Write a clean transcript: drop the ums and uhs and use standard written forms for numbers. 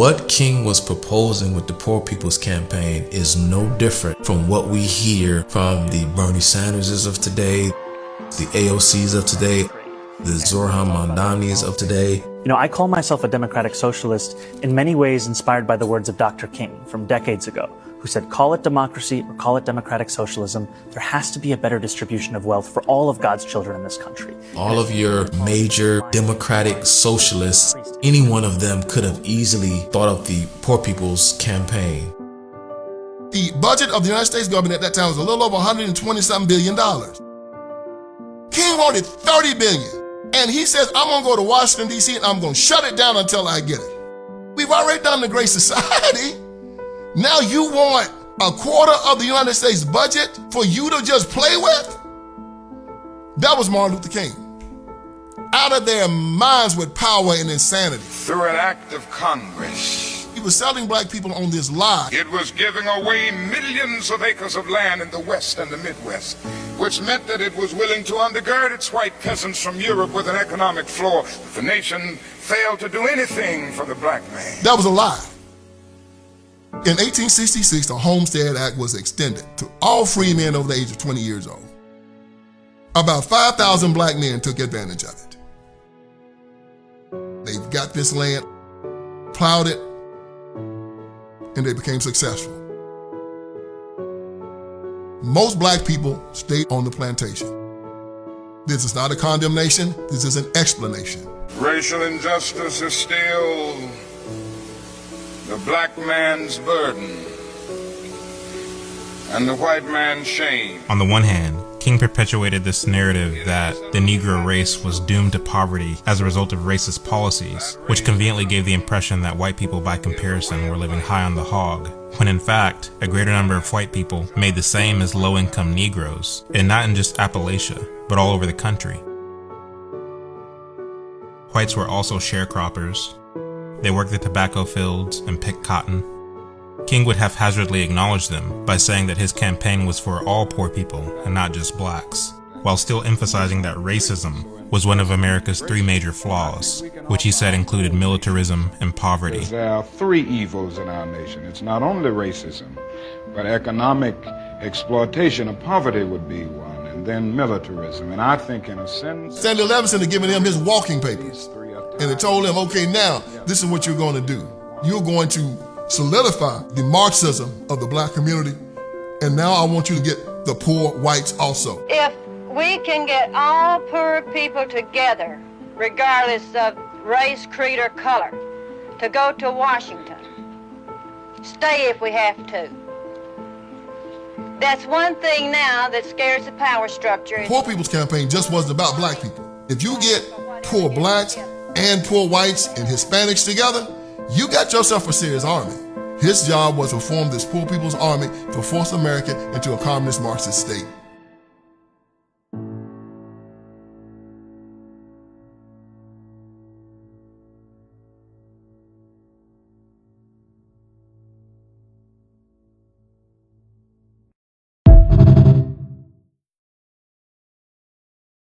What King was proposing with the Poor People's Campaign is no different from what we hear from the Bernie Sanderses of today, the AOCs of today, the Zohran Mamdanis of today. You know, I call myself a democratic socialist in many ways inspired by the words of Dr. King from decades ago, who said, call it democracy or call it democratic socialism, there has to be a better distribution of wealth for all of God's children in this country. All of your major democratic socialists, any one of them could have easily thought of the Poor People's Campaign. The budget of the United States government at that time was a little over $120-something billion. King wanted $30 billion. And he says, I'm going to go to Washington, D.C., and I'm going to shut it down until I get it. We've already done the Great Society. Now you want a quarter of the United States budget for you to just play with? That was Martin Luther King. Out of their minds with power and insanity. Through an act of Congress, he was selling black people on this lie. It was giving away millions of acres of land in the West and the Midwest, which meant that it was willing to undergird its white peasants from Europe with an economic floor. The nation failed to do anything for the black man. That was a lie. In 1866, the Homestead Act was extended to all free men over the age of 20 years old. About 5,000 black men took advantage of it. They got this land, plowed it, and they became successful. Most black people stayed on the plantation. This is not a condemnation, this is an explanation. Racial injustice is still the black man's burden and the white man's shame. On the one hand, King perpetuated this narrative that the Negro race was doomed to poverty as a result of racist policies, which conveniently gave the impression that white people by comparison were living high on the hog, when in fact, a greater number of white people made the same as low-income Negroes, and not in just Appalachia, but all over the country. Whites were also sharecroppers. They worked the tobacco fields and picked cotton. King would haphazardly acknowledge them by saying that his campaign was for all poor people and not just blacks, while still emphasizing that racism was one of America's three major flaws, which he said included militarism and poverty. There are three evils in our nation. It's not only racism, but economic exploitation of poverty would be one, and then militarism. And I think in a sense... Stanley Levinson had given him his walking papers, and it told him, okay, now, this is what you're going to do. You're going to solidify the Marxism of the black community, and now I want you to get the poor whites also. If we can get all poor people together, regardless of race, creed, or color, to go to Washington, stay if we have to. That's one thing now that scares the power structure. Poor People's Campaign just wasn't about black people. If you get poor blacks and poor whites and Hispanics together, you got yourself a serious army. His job was to form this Poor People's Army to force America into a communist Marxist state.